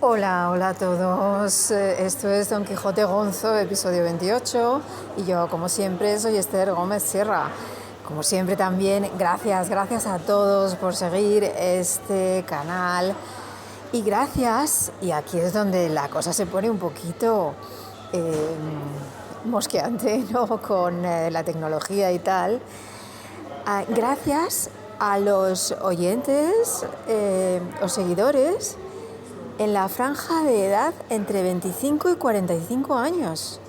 Hola, hola a todos. Esto es Don Quijote Gonzo, episodio 28. Y yo, como siempre, soy Esther Gómez Sierra. Como siempre también, gracias a todos por seguir este canal. Y gracias, y aquí es donde la cosa se pone un poquito mosqueante, ¿no? Con la tecnología y tal. Gracias a los oyentes o seguidores en la franja de edad entre 25 y 45 años,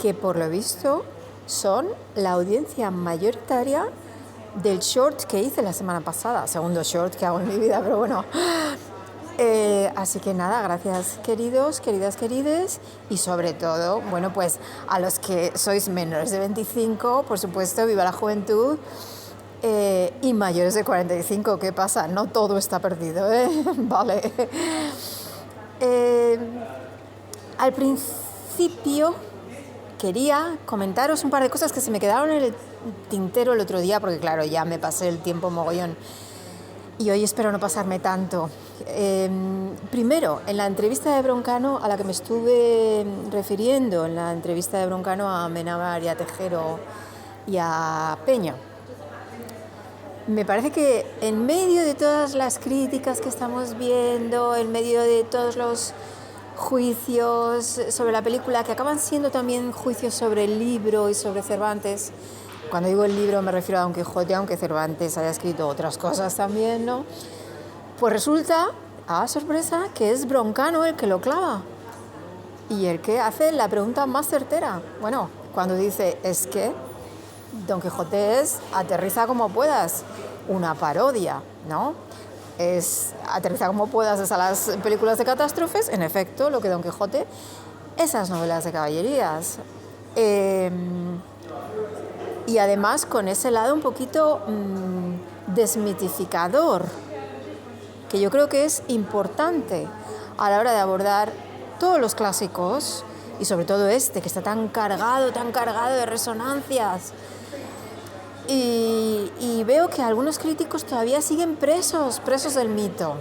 que por lo visto son la audiencia mayoritaria del short que hice la semana pasada, segundo short que hago en mi vida, pero bueno. Así que nada, gracias queridos, querides, y sobre todo, bueno, pues a los que sois menores de 25, por supuesto, viva la juventud. Y mayores de 45, ¿qué pasa? No todo está perdido, ¿eh? Vale. Al principio quería comentaros un par de cosas que se me quedaron en el tintero el otro día, porque claro, ya me pasé el tiempo mogollón y hoy espero no pasarme tanto. Primero, en la entrevista de Broncano a la que me estuve refiriendo, en la entrevista de Broncano a Amenábar y a Tejero y a Peña, me parece que en medio de todas las críticas que estamos viendo, en medio de todos los juicios sobre la película, que acaban siendo también juicios sobre el libro y sobre Cervantes, cuando digo el libro me refiero a Don Quijote, aunque Cervantes haya escrito otras cosas también, ¿no? Pues resulta, a sorpresa, que es Broncano el que lo clava y el que hace la pregunta más certera. Bueno, cuando dice, es que Don Quijote es aterriza como puedas, una parodia, ¿no? Es aterriza como puedas es a las películas de catástrofes, en efecto, lo que Don Quijote, esas novelas de caballerías. Y además con ese lado un poquito desmitificador, que yo creo que es importante a la hora de abordar todos los clásicos, y sobre todo este, que está tan cargado de resonancias. Y veo que algunos críticos todavía siguen presos del mito.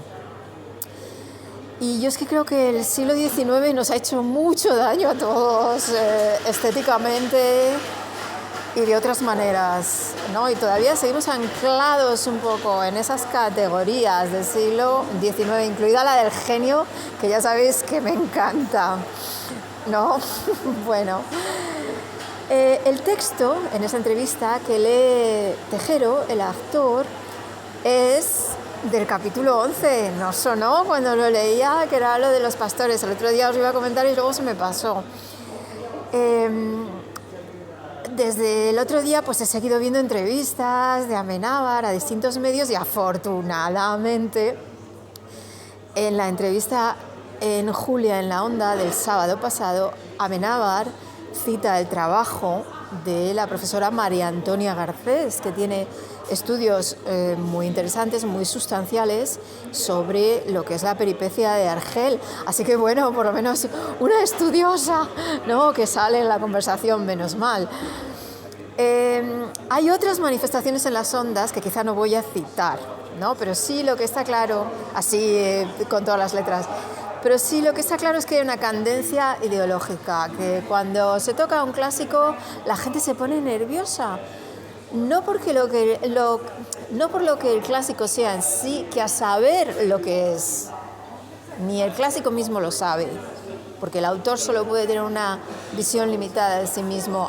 Y yo es que creo que el siglo XIX nos ha hecho mucho daño a todos, estéticamente y de otras maneras, ¿no? Y todavía seguimos anclados un poco en esas categorías del siglo XIX, incluida la del genio, que ya sabéis que me encanta, ¿no? Bueno. El texto, en esa entrevista que lee Tejero, el actor, es del capítulo 11. ¿No sonó cuando lo leía? Que era lo de los pastores. El otro día os iba a comentar y luego se me pasó. Desde el otro día pues he seguido viendo entrevistas de Amenábar a distintos medios y afortunadamente en la entrevista en Julia en la Onda del sábado pasado, Amenábar cita el trabajo de la profesora María Antonia Garcés, que tiene estudios muy interesantes, muy sustanciales sobre lo que es la peripecia de Argel. Así que bueno, por lo menos una estudiosa, ¿no?, que sale en la conversación, menos mal. Hay otras manifestaciones en las ondas que quizá no voy a citar, ¿no?, pero sí lo que está claro, así con todas las letras, pero sí lo que está claro es que hay una candencia ideológica, que cuando se toca un clásico la gente se pone nerviosa, no por lo que el clásico sea en sí, que a saber lo que es, ni el clásico mismo lo sabe, porque el autor solo puede tener una visión limitada de sí mismo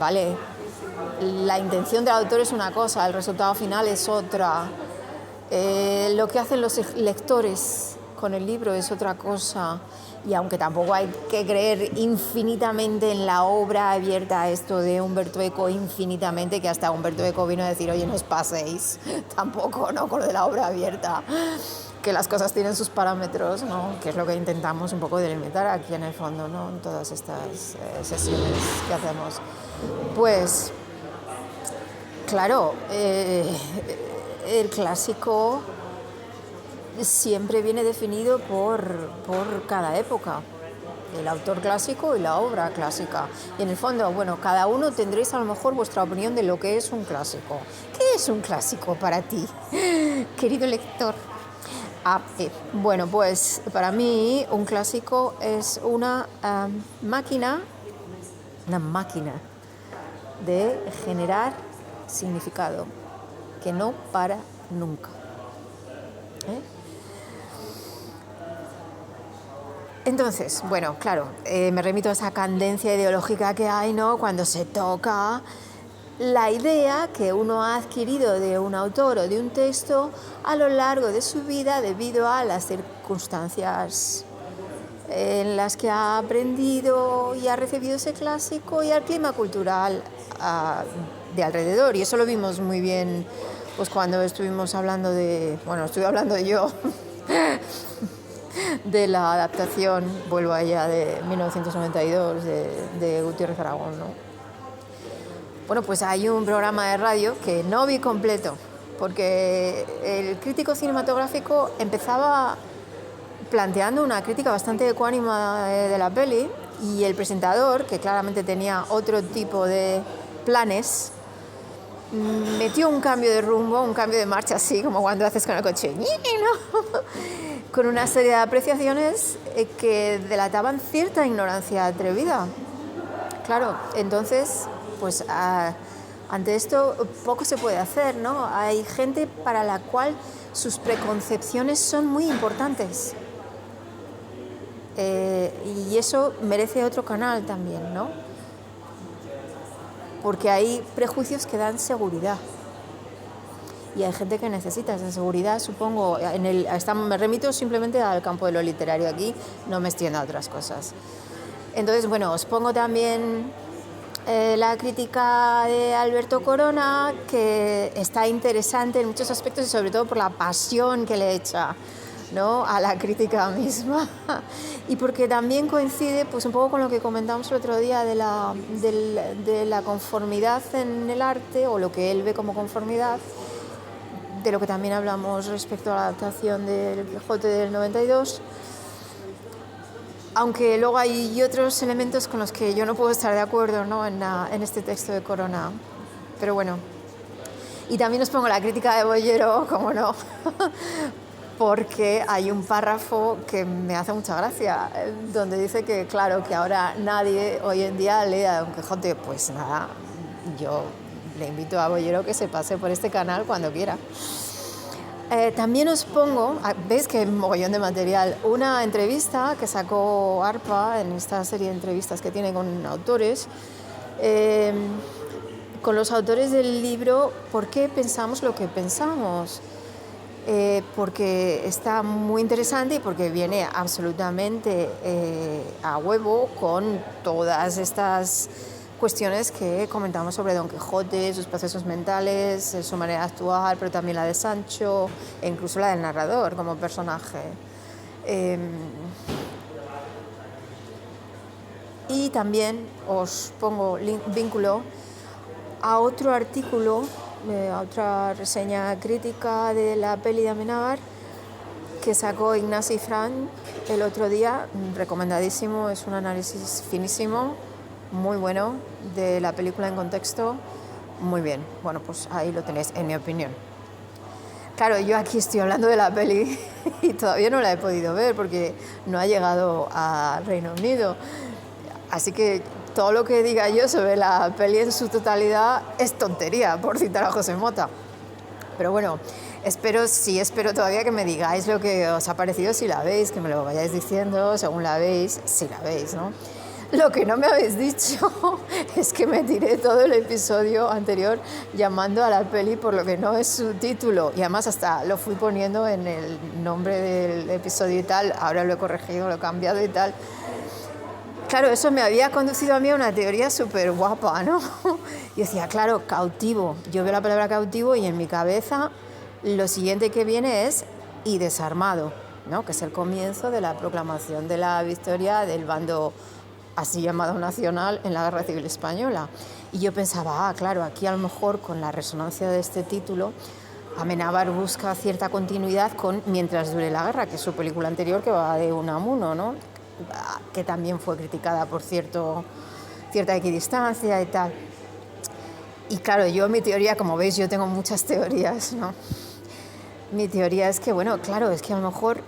¿vale? La intención del autor es una cosa, el resultado final es otra. Lo que hacen los lectores con el libro es otra cosa, y aunque tampoco hay que creer infinitamente en la obra abierta, esto de Humberto Eco infinitamente, que hasta Humberto Eco vino a decir, oye, no os paséis, tampoco, ¿no?, con lo de la obra abierta, que las cosas tienen sus parámetros, ¿no?, que es lo que intentamos un poco delimitar aquí en el fondo, ¿no?, en todas estas sesiones que hacemos. Pues, claro, el clásico siempre viene definido por cada época, el autor clásico y la obra clásica. Y en el fondo, bueno, cada uno tendréis a lo mejor vuestra opinión de lo que es un clásico. ¿Qué es un clásico para ti, querido lector? Bueno, pues para mí un clásico es una máquina de generar significado que no para nunca. Entonces, bueno, claro, me remito a esa cadencia ideológica que hay, ¿no? Cuando se toca la idea que uno ha adquirido de un autor o de un texto a lo largo de su vida debido a las circunstancias en las que ha aprendido y ha recibido ese clásico y al clima cultural de alrededor. Y eso lo vimos muy bien pues cuando estuvimos hablando estuve hablando yo de la adaptación, vuelvo a ella, de 1992 de Gutiérrez Aragón, ¿no? Bueno, pues hay un programa de radio que no vi completo, porque el crítico cinematográfico empezaba planteando una crítica bastante ecuánime de la peli, y el presentador, que claramente tenía otro tipo de planes, metió un cambio de rumbo, un cambio de marcha, así como cuando haces con el coche, ¿no? Con una serie de apreciaciones que delataban cierta ignorancia atrevida. Claro, entonces, pues ante esto poco se puede hacer, ¿no? Hay gente para la cual sus preconcepciones son muy importantes. Y eso merece otro canal también, ¿no? Porque hay prejuicios que dan seguridad. Y hay gente que necesita esa seguridad, supongo. Me remito simplemente al campo de lo literario aquí, no me extiendo a otras cosas. Entonces, bueno, os pongo también la crítica de Alberto Corona, que está interesante en muchos aspectos y sobre todo por la pasión que le echa, ¿no?, a la crítica misma, y porque también coincide pues un poco con lo que comentamos el otro día de la conformidad en el arte, o lo que él ve como conformidad, de lo que también hablamos respecto a la adaptación del Quijote del 92, aunque luego hay otros elementos con los que yo no puedo estar de acuerdo, ¿no?, en este texto de Corona, pero bueno. Y también os pongo la crítica de Bollero, como no, porque hay un párrafo que me hace mucha gracia, donde dice que, claro, que ahora nadie hoy en día lee a Don Quijote. Pues nada, yo le invito a Bollero que se pase por este canal cuando quiera. También os pongo, veis que mogollón de material, una entrevista que sacó ARPA en esta serie de entrevistas que tiene con autores, con los autores del libro ¿Por qué pensamos lo que pensamos? Porque está muy interesante y porque viene absolutamente a huevo con todas estas cuestiones que comentamos sobre Don Quijote, sus procesos mentales, su manera de actuar, pero también la de Sancho e incluso la del narrador como personaje. Y también os pongo vínculo a otro artículo, a otra reseña crítica de la peli de Amenábar que sacó Ignasi Fran el otro día, recomendadísimo, es un análisis finísimo, muy bueno, de la película en contexto, muy bien. Bueno, pues ahí lo tenéis, en mi opinión. Claro, yo aquí estoy hablando de la peli y todavía no la he podido ver porque no ha llegado a Reino Unido, así que todo lo que diga yo sobre la peli en su totalidad es tontería, por citar a José Mota. Pero bueno, espero todavía que me digáis lo que os ha parecido si la veis, que me lo vayáis diciendo según la veis, si la veis, ¿no? Lo que no me habéis dicho es que me tiré todo el episodio anterior llamando a la peli por lo que no es su título, y además hasta lo fui poniendo en el nombre del episodio y tal, ahora lo he corregido, lo he cambiado y tal. Claro, eso me había conducido a mí a una teoría súper guapa, ¿no? Y decía, claro, cautivo. Yo veo la palabra cautivo y en mi cabeza lo siguiente que viene es y desarmado, ¿no?, que es el comienzo de la proclamación de la victoria del bando así llamado nacional en la Guerra Civil Española. Y yo pensaba, claro, aquí a lo mejor con la resonancia de este título, Amenábar busca cierta continuidad con Mientras dure la guerra, que es su película anterior, que va de Unamuno, ¿no?, que también fue criticada por cierta equidistancia y tal. Y claro, yo mi teoría, como veis, yo tengo muchas teorías, ¿no? Mi teoría es que, bueno, claro, es que a lo mejor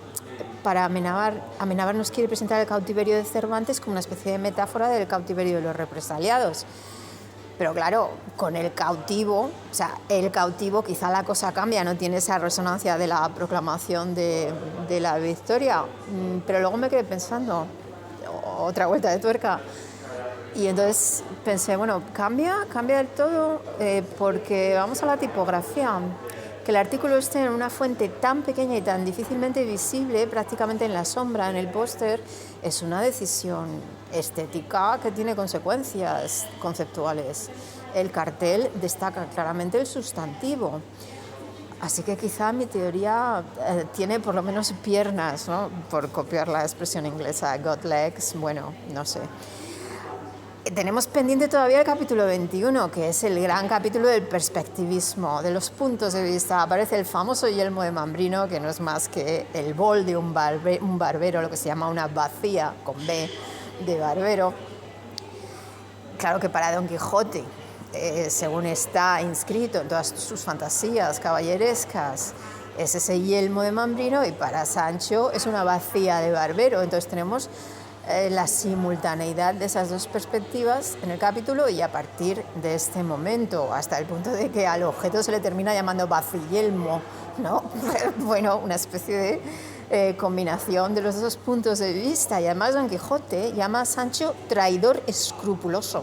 para Amenábar nos quiere presentar el cautiverio de Cervantes como una especie de metáfora del cautiverio de los represaliados. Pero claro, con el cautivo, o sea, el cautivo quizá la cosa cambia, no tiene esa resonancia de la proclamación de la victoria. Pero luego me quedé pensando, otra vuelta de tuerca. Y entonces pensé, bueno, cambia del todo, porque vamos a la tipografía. Que el artículo esté en una fuente tan pequeña y tan difícilmente visible, prácticamente en la sombra, en el póster, es una decisión estética que tiene consecuencias conceptuales. El cartel destaca claramente el sustantivo. Así que quizá mi teoría tiene por lo menos piernas, ¿no? Por copiar la expresión inglesa, got legs, bueno, no sé. Tenemos pendiente todavía el capítulo 21, que es el gran capítulo del perspectivismo, de los puntos de vista. Aparece el famoso yelmo de Mambrino, que no es más que el bol de un barbero, lo que se llama una bacía, con B, de barbero. Claro que para Don Quijote, según está inscrito en todas sus fantasías caballerescas, es ese yelmo de Mambrino, y para Sancho es una bacía de barbero. Entonces tenemos la simultaneidad de esas dos perspectivas en el capítulo, y a partir de este momento, hasta el punto de que al objeto se le termina llamando baciyelmo, ¿no? Bueno, una especie de combinación de los dos puntos de vista. Y además Don Quijote llama a Sancho traidor escrupuloso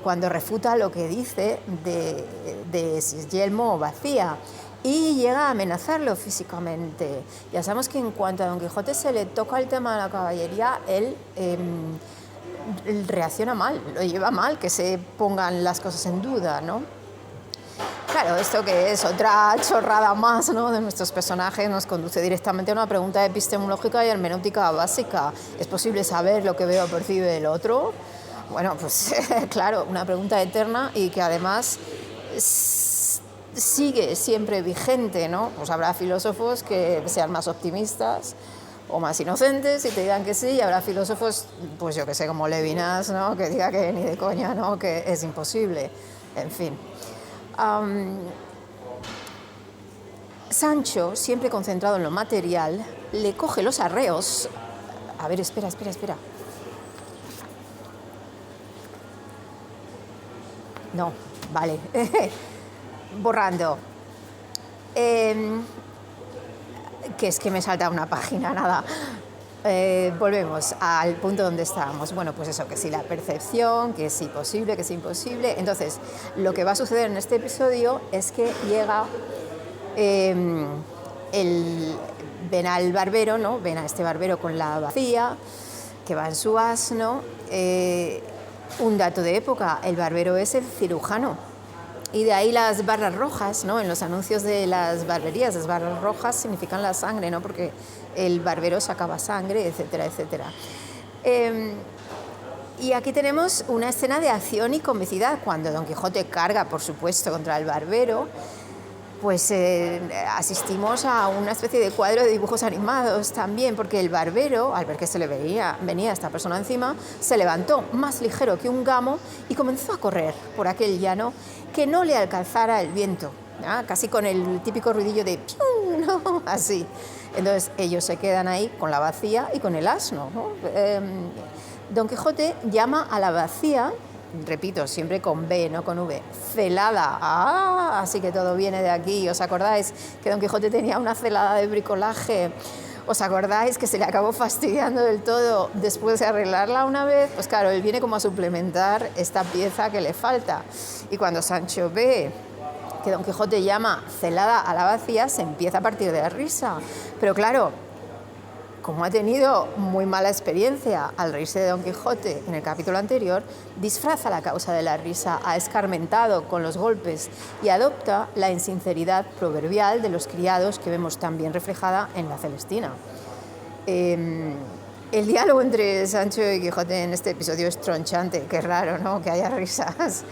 cuando refuta lo que dice de si es yelmo o bacía, y llega a amenazarlo físicamente. Ya sabemos que en cuanto a Don Quijote se le toca el tema de la caballería, él reacciona mal, lo lleva mal, que se pongan las cosas en duda, ¿no? Claro, esto que es otra chorrada más, ¿no?, de nuestros personajes, nos conduce directamente a una pregunta epistemológica y hermenéutica básica. ¿Es posible saber lo que veo o percibe el otro? Bueno, pues claro, una pregunta eterna, y que además sigue siempre vigente, ¿no? Pues habrá filósofos que sean más optimistas o más inocentes y te digan que sí, y habrá filósofos, pues yo que sé, como Levinas, ¿no?, que diga que ni de coña, ¿no?, que es imposible. En fin. Sancho, siempre concentrado en lo material, le coge los arreos. A ver, espera. No, vale. Borrando. Que es que me salta una página, nada. Volvemos al punto donde estábamos. Bueno, pues eso, que sí, la percepción, que es posible, que es imposible. Entonces, lo que va a suceder en este episodio es que llega ven al barbero, ¿no? Ven a este barbero con la bacía, que va en su asno. Un dato de época, el barbero es el cirujano. Y de ahí las barras rojas, ¿no? En los anuncios de las barberías, las barras rojas significan la sangre, ¿no? Porque el barbero sacaba sangre, etcétera, etcétera. Y aquí tenemos una escena de acción y comicidad, cuando Don Quijote carga, por supuesto, contra el barbero. Pues asistimos a una especie de cuadro de dibujos animados también, porque el barbero, al ver que se le venía esta persona encima, se levantó más ligero que un gamo y comenzó a correr por aquel llano que no le alcanzara el viento, ¿no? Casi con el típico ruidillo de ¡pium! ¿No? Así. Entonces ellos se quedan ahí con la bacía y con el asno, ¿no? Don Quijote llama a la bacía, repito, siempre con B, no con V, celada. Así que todo viene de aquí. ¿Os acordáis que Don Quijote tenía una celada de bricolaje? ¿Os acordáis que se le acabó fastidiando del todo después de arreglarla una vez? Pues claro, él viene como a suplementar esta pieza que le falta. Y cuando Sancho ve que Don Quijote llama celada a la bacía, se empieza a partir de la risa. Pero claro, como ha tenido muy mala experiencia al reírse de Don Quijote en el capítulo anterior, disfraza la causa de la risa, ha escarmentado con los golpes y adopta la insinceridad proverbial de los criados que vemos también reflejada en la Celestina. El diálogo entre Sancho y Quijote en este episodio es tronchante. Qué raro, ¿no?, que haya risas.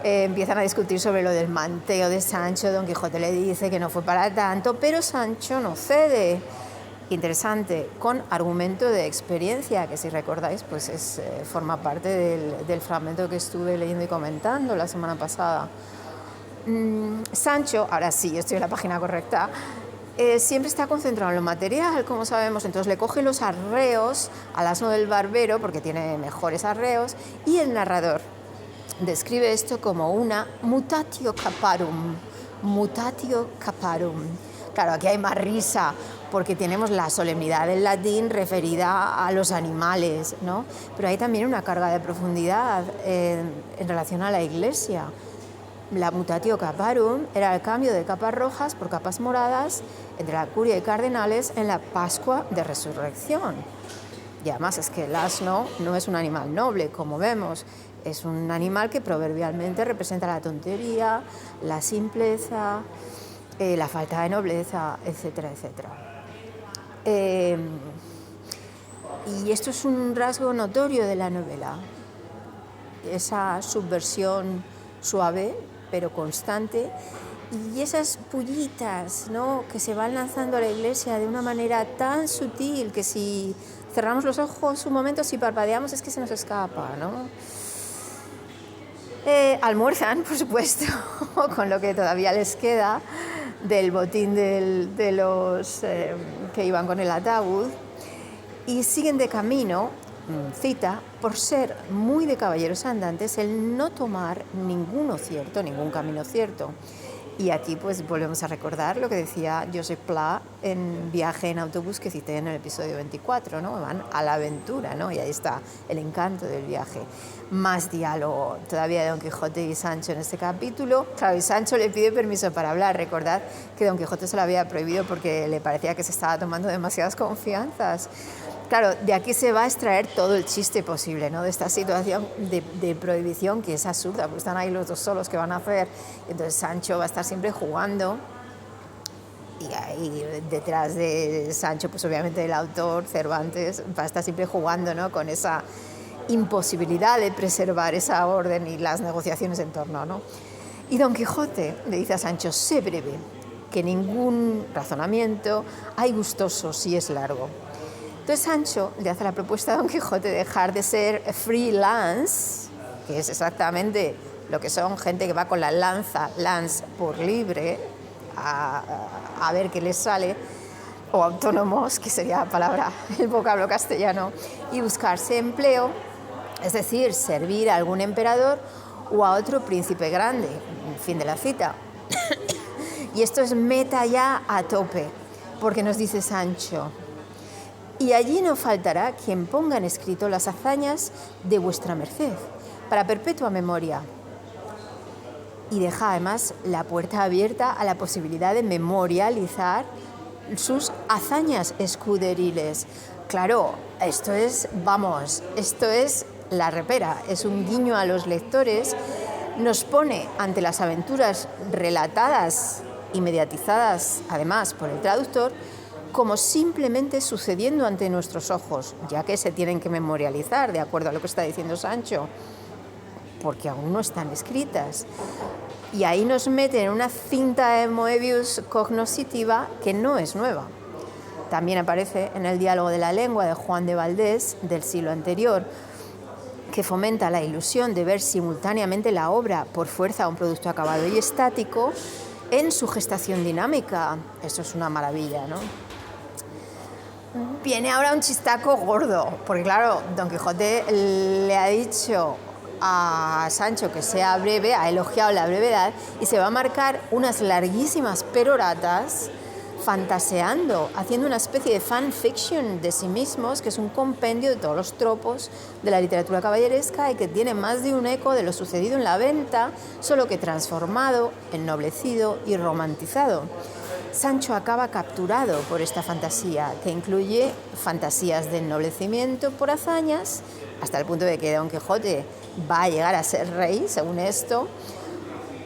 Empiezan a discutir sobre lo del manteo de Sancho. Don Quijote le dice que no fue para tanto, pero Sancho no cede. Interesante, con argumento de experiencia, que si recordáis, pues forma parte del fragmento que estuve leyendo y comentando la semana pasada. Sancho, ahora sí, estoy en la página correcta, siempre está concentrado en lo material, como sabemos, entonces le coge los arreos al asno del barbero, porque tiene mejores arreos, y el narrador describe esto como una mutatio caparum, mutatio caparum. Claro, aquí hay más risa, porque tenemos la solemnidad del latín referida a los animales, ¿no? Pero hay también una carga de profundidad en relación a la Iglesia. La mutatio caparum era el cambio de capas rojas por capas moradas entre la curia y cardenales en la Pascua de Resurrección. Y además es que el asno no es un animal noble, como vemos, es un animal que proverbialmente representa la tontería, la simpleza, la falta de nobleza, etcétera, etcétera. Y esto es un rasgo notorio de la novela, esa subversión suave pero constante, y esas pullitas, ¿no?, que se van lanzando a la Iglesia de una manera tan sutil que si cerramos los ojos un momento, si parpadeamos, es que se nos escapa, ¿no? Almuerzan, por supuesto, con lo que todavía les queda del botín de los que iban con el ataúd, y siguen de camino, cita, por ser muy de caballeros andantes, el no tomar ningún camino cierto. Y aquí pues volvemos a recordar lo que decía Joseph Pla en Viaje en autobús, que cité en el episodio 24, ¿no? Van a la aventura, ¿no? Y ahí está el encanto del viaje. Más diálogo todavía de Don Quijote y Sancho en este capítulo. Claro, y Sancho le pide permiso para hablar. Recordad que Don Quijote se lo había prohibido porque le parecía que se estaba tomando demasiadas confianzas. Claro, de aquí se va a extraer todo el chiste posible, ¿no?, de esta situación de prohibición, que es absurda, porque están ahí los dos solos, que van a hacer. Entonces Sancho va a estar siempre jugando, y ahí detrás de Sancho, pues obviamente el autor, Cervantes, va a estar siempre jugando, ¿no?, con esa imposibilidad de preservar esa orden y las negociaciones en torno, ¿no? Y Don Quijote le dice a Sancho: sé breve, que ningún razonamiento hay gustoso si es largo. Entonces Sancho le hace la propuesta a Don Quijote de dejar de ser freelance, que es exactamente lo que son gente que va con la lanza, lance por libre, a ver qué les sale, o autónomos, que sería la palabra, el vocablo castellano, y buscarse empleo, es decir, servir a algún emperador o a otro príncipe grande. Fin de la cita. Y esto es meta ya a tope, porque nos dice Sancho: y allí no faltará quien ponga en escrito las hazañas de vuestra merced, para perpetua memoria. Y deja además la puerta abierta a la posibilidad de memorializar sus hazañas escuderiles. Claro, esto es la repera, es un guiño a los lectores, nos pone ante las aventuras relatadas y mediatizadas además por el traductor, como simplemente sucediendo ante nuestros ojos, ya que se tienen que memorializar, de acuerdo a lo que está diciendo Sancho, porque aún no están escritas. Y ahí nos meten en una cinta de Moebius cognoscitiva que no es nueva. También aparece en el Diálogo de la lengua de Juan de Valdés, del siglo anterior, que fomenta la ilusión de ver simultáneamente la obra por fuerza a un producto acabado y estático en su gestación dinámica. Eso es una maravilla, ¿no? Viene ahora un chistaco gordo, porque claro, Don Quijote le ha dicho a Sancho que sea breve, ha elogiado la brevedad, y se va a marcar unas larguísimas peroratas fantaseando, haciendo una especie de fanfiction de sí mismos, que es un compendio de todos los tropos de la literatura caballeresca y que tiene más de un eco de lo sucedido en la venta, solo que transformado, ennoblecido y romantizado. Sancho acaba capturado por esta fantasía, que incluye fantasías de ennoblecimiento por hazañas, hasta el punto de que Don Quijote va a llegar a ser rey, según esto,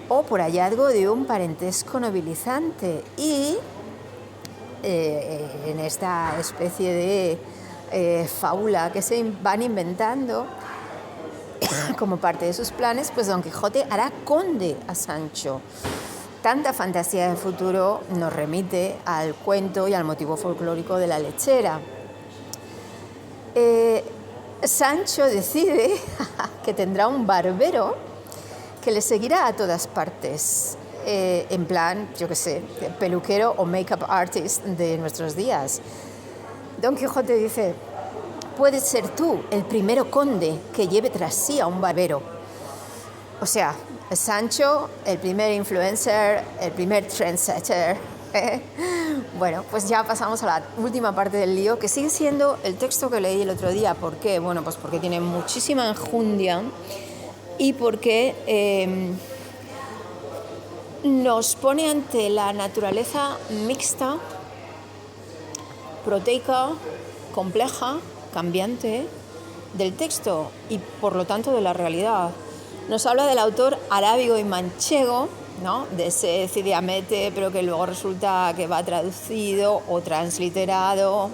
o por hallazgo de un parentesco nobilizante. Y en esta especie de fábula que se van inventando como parte de sus planes, pues Don Quijote hará conde a Sancho. Tanta fantasía del futuro nos remite al cuento y al motivo folclórico de la lechera. Sancho decide que tendrá un barbero que le seguirá a todas partes. en plan, yo qué sé, peluquero o make-up artist de nuestros días. Don Quijote dice: puedes ser tú el primero conde que lleve tras sí a un barbero. O sea, Sancho, el primer influencer, el primer trendsetter. Bueno, pues ya pasamos a la última parte del lío, que sigue siendo el texto que leí el otro día. ¿Por qué? Bueno, pues porque tiene muchísima enjundia y porque nos pone ante la naturaleza mixta, proteica, compleja, cambiante del texto y por lo tanto de la realidad. Nos habla del autor arábigo y manchego, ¿no? De ese Cide Hamete, pero que luego resulta que va traducido o transliterado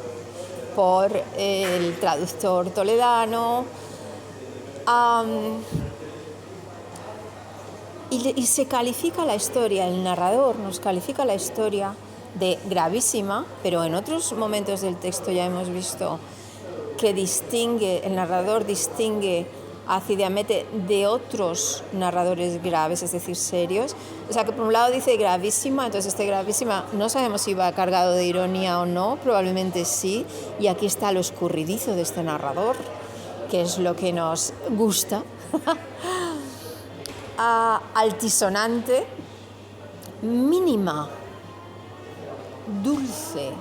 por el traductor toledano. Y se califica la historia, el narrador nos califica la historia de gravísima, pero en otros momentos del texto ya hemos visto que el narrador distingue a Cide Hamete de otros narradores graves, es decir, serios. O sea que por un lado dice gravísima, entonces gravísima no sabemos si va cargado de ironía o no, probablemente sí, y aquí está lo escurridizo de este narrador, que es lo que nos gusta. Altisonante, mínima, dulce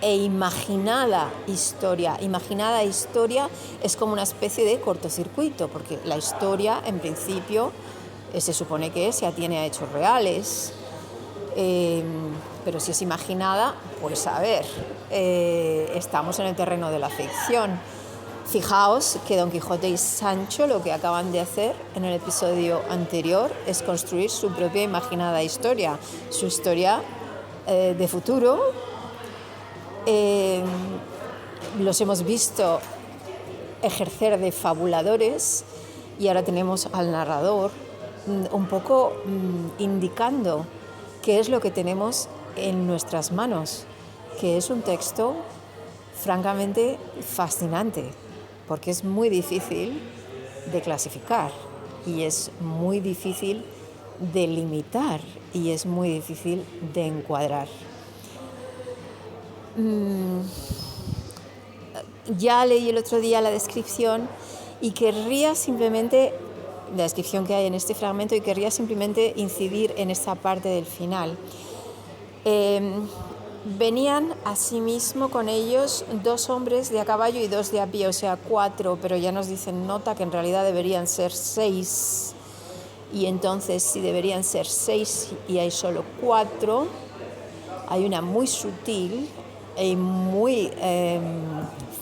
e imaginada historia. Imaginada historia es como una especie de cortocircuito, porque la historia, en principio, se supone que se atiene a hechos reales, pero si es imaginada, pues a ver, estamos en el terreno de la ficción. Fijaos que Don Quijote y Sancho lo que acaban de hacer en el episodio anterior es construir su propia imaginada historia, su historia de futuro. Los hemos visto ejercer de fabuladores y ahora tenemos al narrador un poco indicando qué es lo que tenemos en nuestras manos, que es un texto francamente fascinante, porque es muy difícil de clasificar y es muy difícil de limitar y es muy difícil de encuadrar. Ya leí el otro día la descripción y querría simplemente, la descripción que hay en este fragmento, y querría simplemente incidir en esta parte del final. Venían asimismo con ellos 2 hombres de a caballo y 2 de a pie, o sea 4, pero ya nos dicen nota que en realidad deberían ser 6. Y entonces, si deberían ser 6 y hay solo 4, hay una muy sutil y muy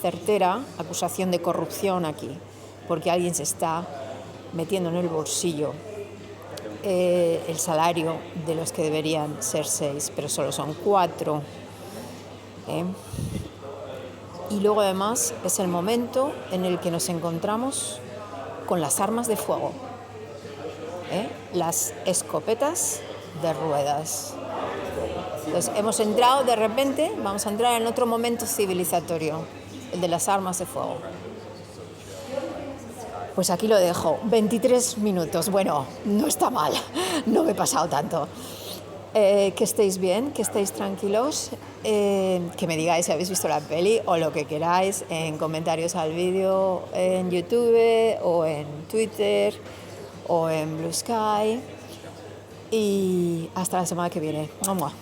certera acusación de corrupción aquí, porque alguien se está metiendo en el bolsillo el salario de los que deberían ser 6, pero solo son 4. Y luego además es el momento en el que nos encontramos con las armas de fuego, las escopetas de ruedas. Entonces hemos entrado de repente, vamos a entrar en otro momento civilizatorio, el de las armas de fuego. Pues aquí lo dejo, 23 minutos, bueno, no está mal, no me he pasado tanto. Que estéis bien, que estéis tranquilos, que me digáis si habéis visto la peli o lo que queráis en comentarios al vídeo en YouTube o en Twitter o en Blue Sky. Y hasta la semana que viene. ¡Mua!